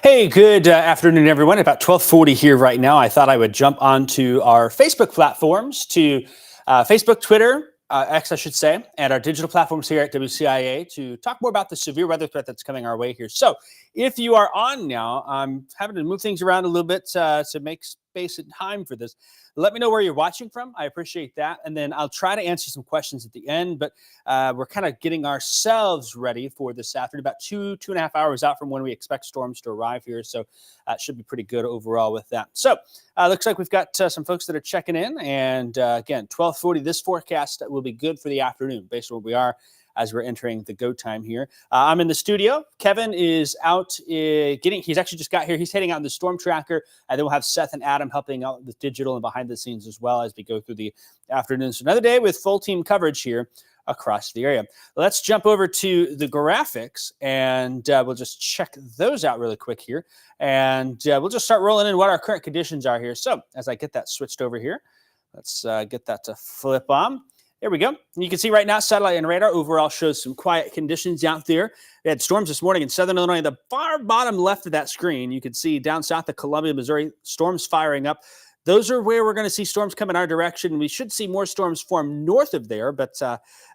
Hey, good afternoon, everyone. About 12:40 here right now. I thought I would jump onto our Facebook platforms to Facebook, Twitter, X, I should say, and our digital platforms here at WCIA to talk more about the severe weather threat that's coming our way here. So, if you are on now, I'm having to move things around a little bit to make space and time for this. Let me know where you're watching from. I appreciate that, and then I'll try to answer some questions at the end. But we're kind of getting ourselves ready for this afternoon, about 2.5 hours out from when we expect storms to arrive here. So it should be pretty good overall with that. So looks like we've got some folks that are checking in. And again, 12:40, this forecast will be good for the afternoon based on where we are as we're entering the go time here. I'm in the studio. Kevin is out he's actually just got here. He's heading out in the storm tracker. And then we'll have Seth and Adam helping out with digital and behind the scenes as well as we go through the afternoon. So another day with full team coverage here across the area. Let's jump over to the graphics and we'll just check those out really quick here. And we'll just start rolling in what our current conditions are here. So as I get that switched over here, let's get that to flip on. There we go. And you can see right now, satellite and radar overall shows some quiet conditions out there. We had storms this morning in southern Illinois. The far bottom left of that screen, you can see down south of Columbia, Missouri, storms firing up. Those are where we're going to see storms come in our direction. We should see more storms form north of there, but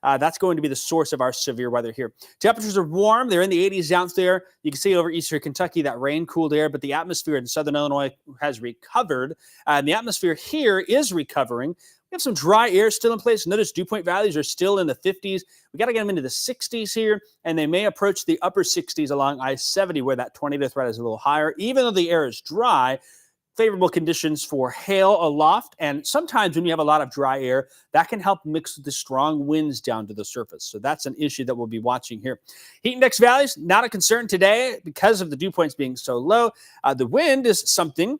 that's going to be the source of our severe weather here. Temperatures are warm. They're in the 80s out there. You can see over eastern Kentucky that rain cooled air, but the atmosphere in southern Illinois has recovered. And the atmosphere here is recovering. We have some dry air still in place. Notice dew point values are still in the 50s. We got to get them into the 60s here, and they may approach the upper 60s along I-70 where that tornado threat is a little higher. Even though the air is dry, favorable conditions for hail aloft, and sometimes when you have a lot of dry air, that can help mix the strong winds down to the surface. So that's an issue that we'll be watching here. Heat index values, not a concern today because of the dew points being so low. The wind is something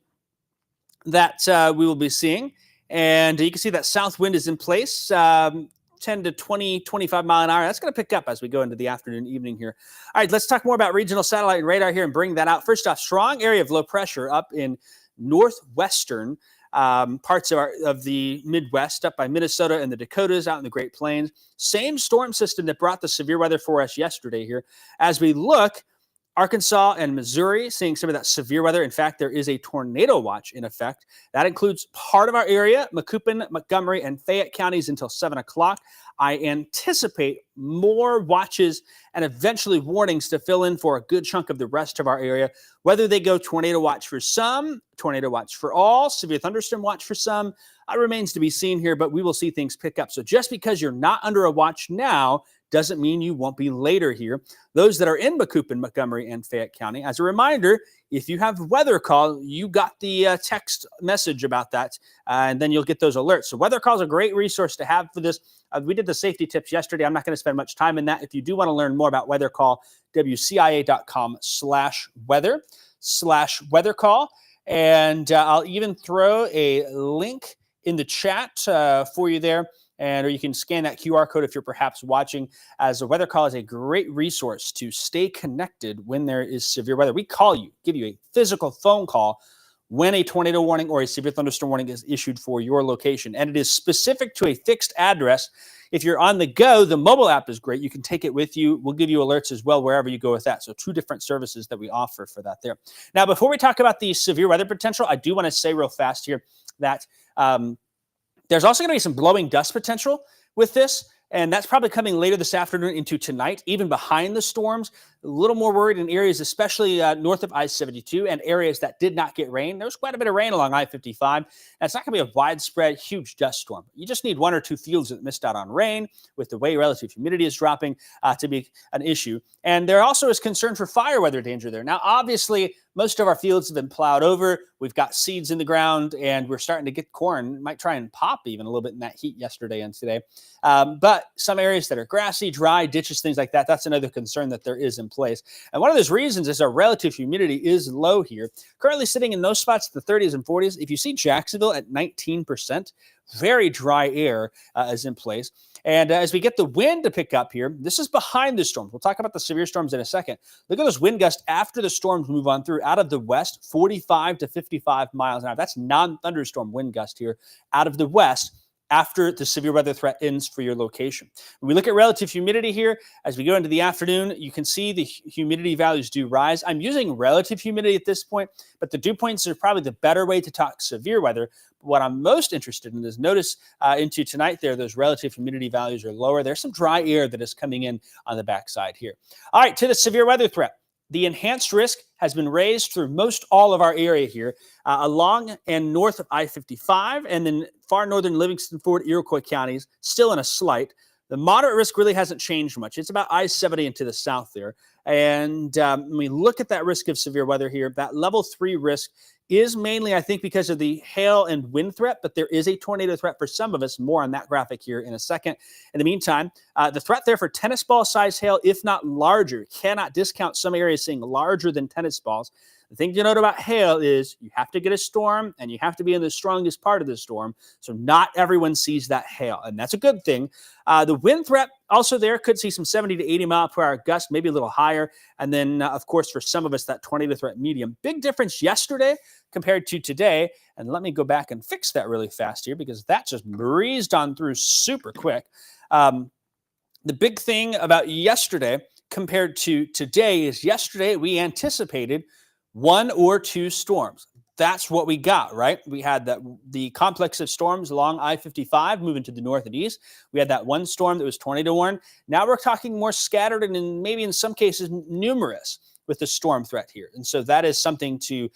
that we will be seeing. And you can see that south wind is in place, 10 to 20, 25 mile an hour. That's going to pick up as we go into the afternoon, evening here. All right, let's talk more about regional satellite and radar here and bring that out. First off, strong area of low pressure up in northwestern parts of the Midwest, up by Minnesota and the Dakotas, out in the Great Plains. Same storm system that brought the severe weather for us yesterday here. As we look, Arkansas and Missouri seeing some of that severe weather. In fact, there is a tornado watch in effect. That includes part of our area, Macoupin, Montgomery, and Fayette counties until 7 o'clock. I anticipate more watches and eventually warnings to fill in for a good chunk of the rest of our area. Whether they go tornado watch for some, tornado watch for all, severe thunderstorm watch for some, remains to be seen here, but we will see things pick up. So just because you're not under a watch now doesn't mean you won't be later here. Those that are in Macoupin, Montgomery, and Fayette County, as a reminder, if you have WeatherCall, you got the text message about that, and then you'll get those alerts. So WeatherCall is a great resource to have for this. We did the safety tips yesterday. I'm not going to spend much time in that. If you do want to learn more about WeatherCall, WCIA.com/weather/WeatherCall. And I'll even throw a link in the chat for you there. Or you can scan that QR code if you're perhaps watching, as a WeatherCall is a great resource to stay connected when there is severe weather. We call you, give you a physical phone call when a tornado warning or a severe thunderstorm warning is issued for your location. And it is specific to a fixed address. If you're on the go, the mobile app is great. You can take it with you. We'll give you alerts as well wherever you go with that. So two different services that we offer for that there. Now, before we talk about the severe weather potential, I do want to say real fast here that there's also going to be some blowing dust potential with this, and that's probably coming later this afternoon into tonight, even behind the storms. A little more worried in areas, especially north of I-72 and areas that did not get rain. There's quite a bit of rain along I-55. And it's not going to be a widespread, huge dust storm. You just need one or two fields that missed out on rain with the way relative humidity is dropping to be an issue. And there also is concern for fire weather danger there. Now, obviously, most of our fields have been plowed over. We've got seeds in the ground, and we're starting to get corn. Might try and pop even a little bit in that heat yesterday and today. But some areas that are grassy, dry, ditches, things like that, that's another concern that there is in place. And one of those reasons is our relative humidity is low here. Currently sitting in those spots, the 30s and 40s. If you see Jacksonville at 19%, very dry air is in place. And as we get the wind to pick up here, this is behind the storms. We'll talk about the severe storms in a second. Look at those wind gusts after the storms move on through out of the west, 45 to 55 miles an hour. That's non-thunderstorm wind gust here out of the west. after the severe weather threat ends for your location. When we look at relative humidity here, as we go into the afternoon, you can see the humidity values do rise. I'm using relative humidity at this point, but the dew points are probably the better way to talk severe weather. What I'm most interested in is notice into tonight there, those relative humidity values are lower. There's some dry air that is coming in on the backside here. All right, to the severe weather threat. The enhanced risk has been raised through most all of our area here, along and north of I-55, and then far northern Livingston, Ford, Iroquois counties, still in a slight. The moderate risk really hasn't changed much. It's about I-70 and to the south there. And when we look at that risk of severe weather here, that level 3 risk is mainly, I think, because of the hail and wind threat, but there is a tornado threat for some of us. More on that graphic here in a second. In the meantime, the threat there for tennis ball size hail, if not larger, cannot discount some areas seeing larger than tennis balls. The thing to note about hail is you have to get a storm and you have to be in the strongest part of the storm. So not everyone sees that hail, and that's a good thing. The wind threat also there could see some 70 to 80 mile per hour gusts, maybe a little higher. And then, of course, for some of us, that tornado threat medium. Big difference yesterday compared to today. And let me go back and fix that really fast here because that just breezed on through super quick. The big thing about yesterday compared to today is yesterday we anticipated 1 or 2 storms. That's what we got, right? We had the complex of storms along I-55 moving to the north and east. We had that one storm that was tornado warned. Now we're talking more scattered and maybe in some cases numerous with the storm threat here. And so that is something to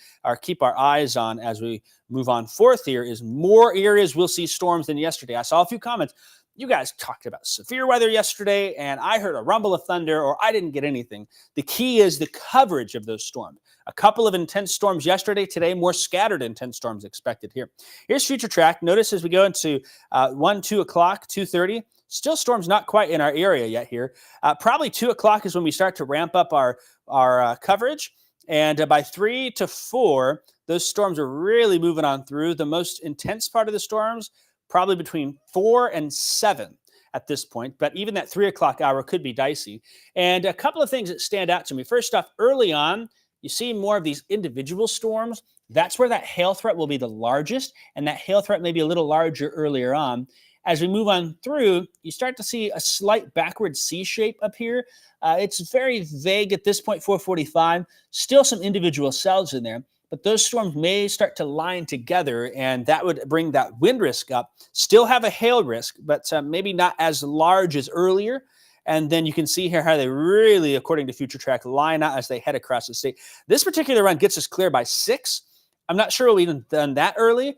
keep our eyes on as we move on forth here is more areas will see storms than yesterday. I saw a few comments. You guys talked about severe weather yesterday, and I heard a rumble of thunder, or I didn't get anything. The key is the coverage of those storms. A couple of intense storms yesterday, today more scattered intense storms expected here. Here's future track. Notice as we go into 1, 2 o'clock, 2:30, still storms not quite in our area yet here. Probably 2 o'clock is when we start to ramp up our coverage. And by 3 to 4, those storms are really moving on through. The most intense part of the storms, probably between 4 and 7 at this point. But even that 3 o'clock hour could be dicey. And a couple of things that stand out to me. First off, early on, you see more of these individual storms. That's where that hail threat will be the largest. And that hail threat may be a little larger earlier on. As we move on through, you start to see a slight backward C shape up here. It's very vague at this point, 445. Still some individual cells in there. But those storms may start to line together, and that would bring that wind risk up. Still have a hail risk, but maybe not as large as earlier. And then you can see here how they really, according to Future Track, line out as they head across the state. This particular run gets us clear by 6. I'm not sure we've even done that early.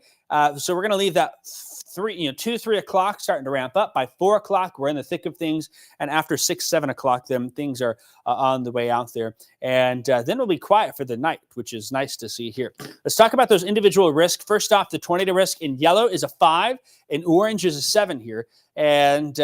So we're going to leave that 2, 3 o'clock starting to ramp up. By 4 o'clock, we're in the thick of things. And after 6, 7 o'clock, then things are on the way out there. And then we'll be quiet for the night, which is nice to see here. Let's talk about those individual risks. First off, the tornado risk in yellow is a 5, and orange is a 7 here. And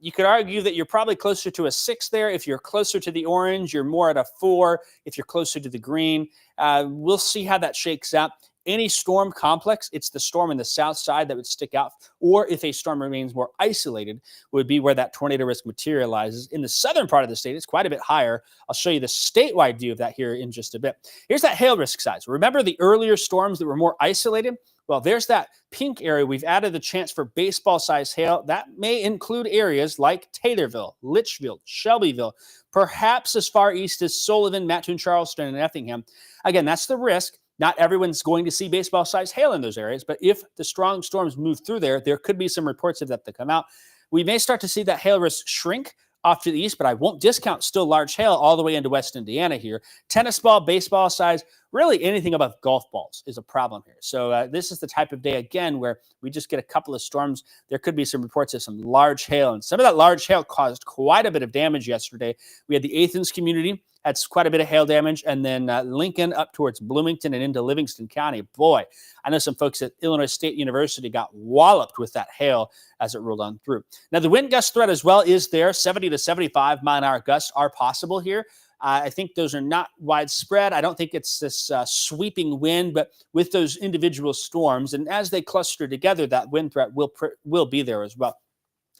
you could argue that you're probably closer to a 6 there. If you're closer to the orange, you're more at a 4. If you're closer to the green, we'll see how that shakes out. Any storm complex, it's the storm in the south side that would stick out, or if a storm remains more isolated, would be where that tornado risk materializes. In the southern part of the state, it's quite a bit higher. I'll show you the statewide view of that here in just a bit. Here's that hail risk size. Remember the earlier storms that were more isolated? Well, there's that pink area. We've added the chance for baseball-sized hail. That may include areas like Taylorville, Litchfield, Shelbyville, perhaps as far east as Sullivan, Mattoon, Charleston, and Effingham. Again, that's the risk. Not everyone's going to see baseball-sized hail in those areas, but if the strong storms move through there, there could be some reports of that to come out. We may start to see that hail risk shrink off to the east, but I won't discount still large hail all the way into West Indiana here. Tennis ball, baseball size, really anything above golf balls is a problem here. So this is the type of day, again, where we just get a couple of storms. There could be some reports of some large hail, and some of that large hail caused quite a bit of damage yesterday. We had the Athens community had quite a bit of hail damage, and then Lincoln up towards Bloomington and into Livingston County. Boy, I know some folks at Illinois State University got walloped with that hail as it rolled on through. Now, the wind gust threat as well is there. 70 to 75 mile an hour gusts are possible here. I think those are not widespread. I don't think it's this sweeping wind, but with those individual storms, and as they cluster together, that wind threat will be there as well.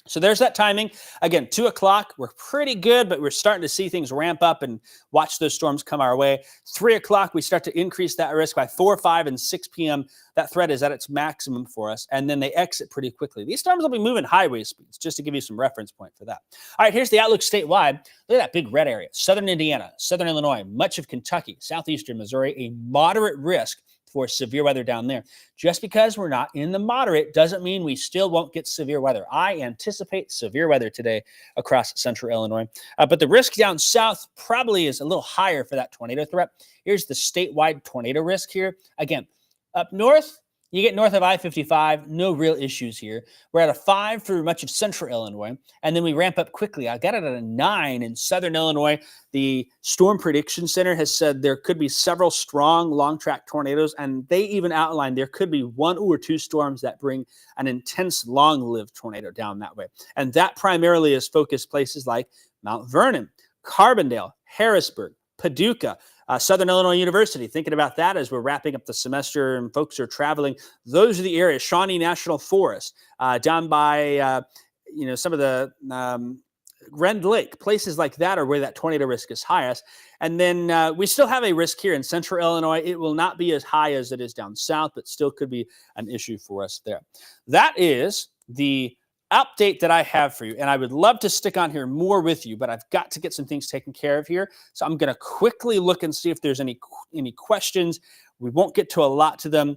So there's that timing. Again, 2 o'clock, we're pretty good, but we're starting to see things ramp up and watch those storms come our way. 3 o'clock, we start to increase that risk. By 4, 5, and 6 p.m., that threat is at its maximum for us, and then they exit pretty quickly. These storms will be moving highway speeds, just to give you some reference point for that. All right, here's the outlook statewide. Look at that big red area. Southern Indiana, southern Illinois, much of Kentucky, southeastern Missouri, a moderate risk for severe weather down there. Just because we're not in the moderate doesn't mean we still won't get severe weather. I anticipate severe weather today across central Illinois. But the risk down south probably is a little higher for that tornado threat. Here's the statewide tornado risk here. Again, up north, you get north of I-55, no real issues here. We're at a 5 for much of central Illinois, and then we ramp up quickly. I got it at a 9 in southern Illinois. The Storm Prediction Center has said there could be several strong long-track tornadoes, and they even outlined there could be 1 or 2 storms that bring an intense, long-lived tornado down that way. And that primarily is focused places like Mount Vernon, Carbondale, Harrisburg, Paducah, Southern Illinois University, thinking about that as we're wrapping up the semester and folks are traveling. Those are the areas. Shawnee National Forest, down by, some of the Rend Lake, places like that are where that tornado risk is highest. And then we still have a risk here in central Illinois. It will not be as high as it is down south, but still could be an issue for us there. That is the update that I have for you, and I would love to stick on here more with you, but I've got to get some things taken care of here. So I'm going to quickly look and see if there's any questions. We won't get to a lot to them,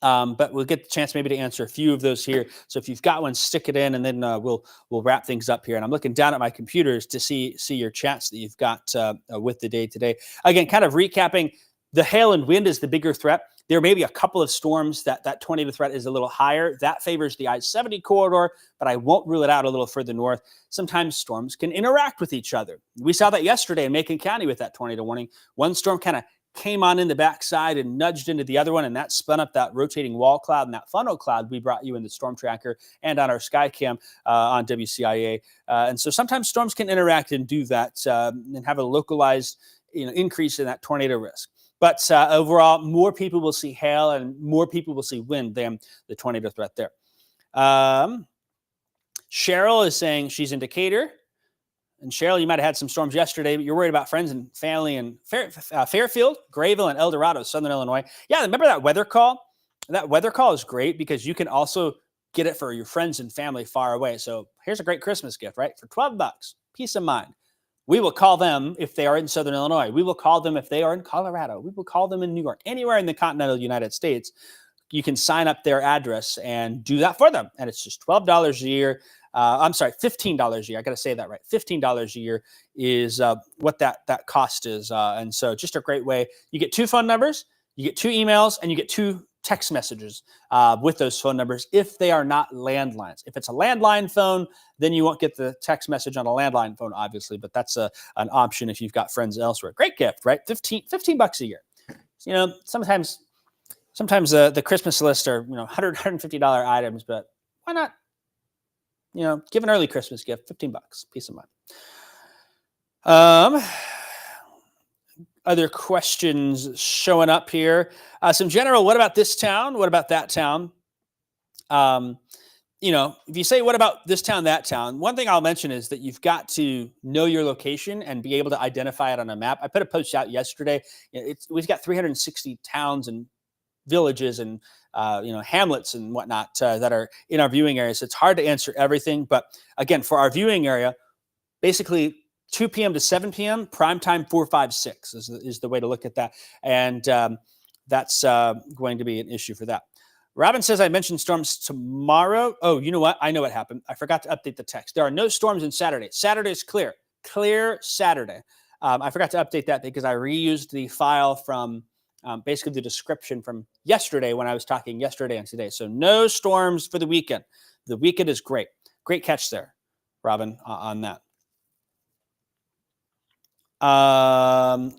but we'll get the chance maybe to answer a few of those here. So if you've got one, stick it in, and then we'll wrap things up here. And I'm looking down at my computers to see your chats that you've got with the day today. Again, kind of recapping, the hail and wind is the bigger threat. There may be a couple of storms that tornado threat is a little higher. That favors the I-70 corridor, but I won't rule it out a little further north. Sometimes storms can interact with each other. We saw that yesterday in Macon County with that tornado warning. One storm kind of came on in the backside and nudged into the other one, and that spun up that rotating wall cloud and that funnel cloud we brought you in the storm tracker and on our Skycam on WCIA. And so sometimes storms can interact and do that and have a localized increase in that tornado risk. But overall, more people will see hail and more people will see wind than the tornado threat there. Cheryl is saying she's in Decatur. And Cheryl, you might have had some storms yesterday, but you're worried about friends and family in Fairfield, Grayville, and El Dorado, Southern Illinois. Yeah, remember that weather call? That weather call is great because you can also get it for your friends and family far away. So here's a great Christmas gift, right? For $12, peace of mind. We will call them if they are in Southern Illinois. We will call them if they are in Colorado. We will call them in New York. Anywhere in the continental United States, you can sign up their address and do that for them. And it's just $12 a year. I'm sorry, $15 a year. I got to say that right. $15 a year is what that cost is. And so just a great way. You get 2 phone numbers, you get 2 emails, and you get 2 text messages with those phone numbers if they are not landlines. If it's a landline phone, then you won't get the text message on a landline phone, obviously, but that's an option if you've got friends elsewhere. Great gift, right? $15 a year. Sometimes the Christmas list are $100, $150 items, but why not give an early Christmas gift, $15, peace of mind. Other questions showing up here. Some general, what about this town? What about that town? If you say, what about this town, that town? One thing I'll mention is that you've got to know your location and be able to identify it on a map. I put a post out yesterday. We've got 360 towns and villages and hamlets and whatnot that are in our viewing area. So it's hard to answer everything. But again, for our viewing area, basically 2 p.m. to 7 p.m., prime time 4, 5, 6 is the way to look at that. And that's going to be an issue for that. Robin says, I mentioned storms tomorrow. Oh, you know what? I know what happened. I forgot to update the text. There are no storms on Saturday. Saturday is clear. Clear Saturday. I forgot to update that because I reused the file from basically the description from yesterday when I was talking yesterday and today. So no storms for the weekend. The weekend is great. Great catch there, Robin, on that.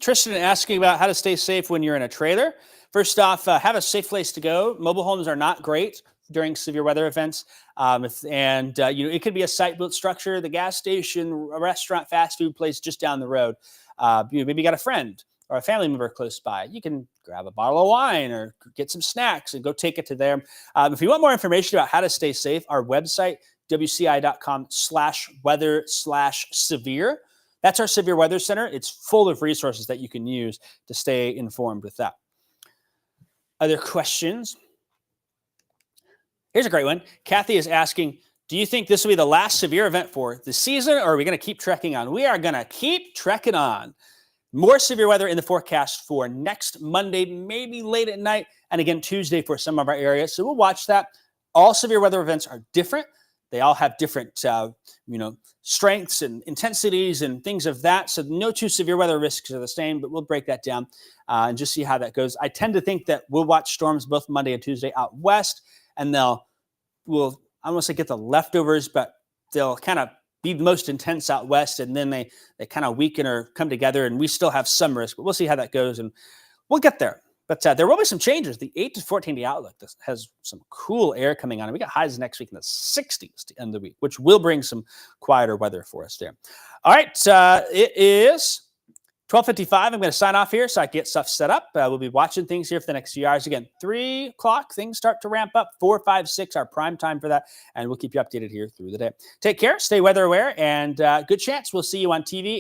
Tristan asking about how to stay safe when you're in a trailer. First off, have a safe place to go. Mobile homes are not great during severe weather events. It could be a site-built structure, the gas station, a restaurant, fast food place just down the road. Maybe you got a friend or a family member close by. You can grab a bottle of wine or get some snacks and go take it to them. If you want more information about how to stay safe, our website, wci.com/weather/severe. That's our Severe Weather Center. It's full of resources that you can use to stay informed with that. Other questions? Here's a great one. Kathy is asking, do you think this will be the last severe event for the season, or are we going to keep trekking on? We are going to keep trekking on. More severe weather in the forecast for next Monday, maybe late at night, and again Tuesday for some of our areas. So we'll watch that. All severe weather events are different. They all have different, strengths and intensities and things of that. So no two severe weather risks are the same, but we'll break that down and just see how that goes. I tend to think that we'll watch storms both Monday and Tuesday out west, and we'll I won't say get the leftovers, but they'll kind of be the most intense out west, and then they kind of weaken or come together, and we still have some risk, but we'll see how that goes, and we'll get there. But there will be some changes. The 8 to 14-day outlook has some cool air coming on, and we got highs next week in the 60s to end the week, which will bring some quieter weather for us there. All right, it is 12:55. I'm going to sign off here so I can get stuff set up. We'll be watching things here for the next few hours. Again, 3 o'clock, things start to ramp up. 4, 5, 6, our prime time for that. And we'll keep you updated here through the day. Take care, stay weather aware, and good chance we'll see you on TV.